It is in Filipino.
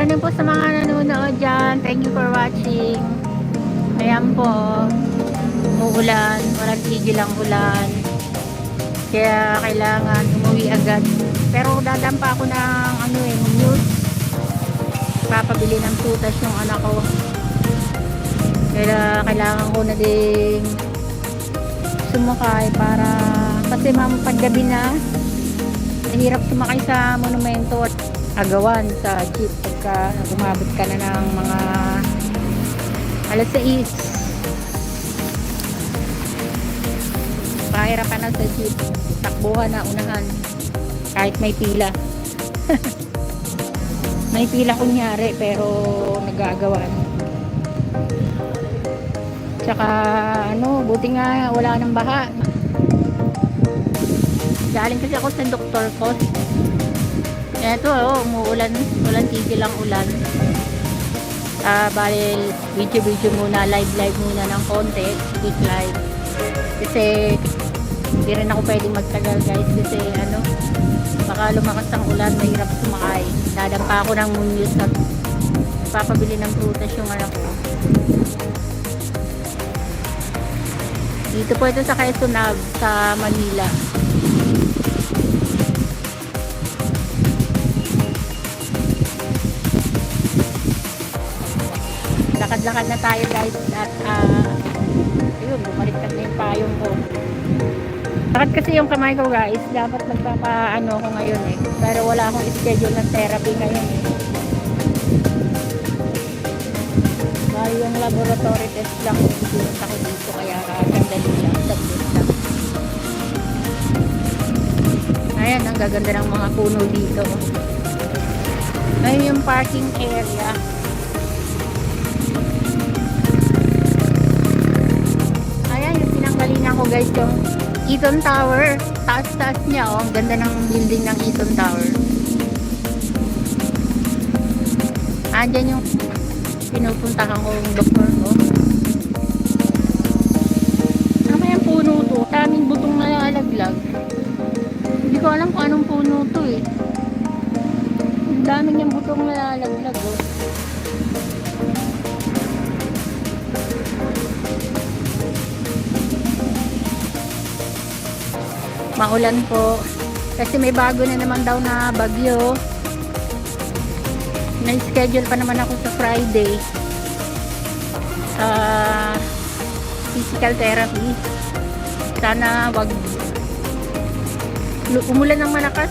morning po sa mga nanonood dyan. Thank you for watching. Ayan po, umuulan, walang tigil ang ulan. Kaya kailangan umuwi agad. Pero dadaan pa ako ng news. Papabili ng prutas yung anak ko. Kaya kailangan ko na ding sumakay para kasi paggabi na mahirap sumakay sa monumento at agawan sa jeep pagka umabot ka na ng mga alas 6. Pahirapan na sa jeep, takbuhan na unahan kahit may pila. May pila kunyari pero nagagawan. Tsaka buti nga wala nang baha. Galing kasi ako sa doktor ko. Eto, umuulan, walang tigil ang ulan. Bali, video muna, live muna ng konti, quick live. Kasi hindi rin ako pwedeng magtagal guys kasi baka lumakas ang ulan, mahirap sumakay. Dadampa ako ng news at papabili ng prutas yung anak ko. Dito po ito sa Quezon Ave, sa Manila. Lakad-lakad na tayo guys at ayun, bumaliktad na yung payong ko. Lakad kasi yung kamay ko guys, dapat magpapaano ko ngayon pero wala akong schedule ng therapy ngayon Bali yung laboratory test lang pinunta ko dito kaya sandali lang, saglit lang. Ayan, ang gaganda ng mga puno dito. Ayun yung parking area. Galingan ko guys yung Eaton Tower, taas niya ang ganda ng building ng Eaton Tower. Andyan yung pinupuntahan ko yung doktor ko. Ano kayang puno to? Daming butong nalalaglag. Hindi ko alam kung anong puno to daming yung butong nalalaglag Maulan po kasi may bago na naman daw na bagyo. Na-schedule pa naman ako sa Friday physical therapy. Sana wag umulan ng malakas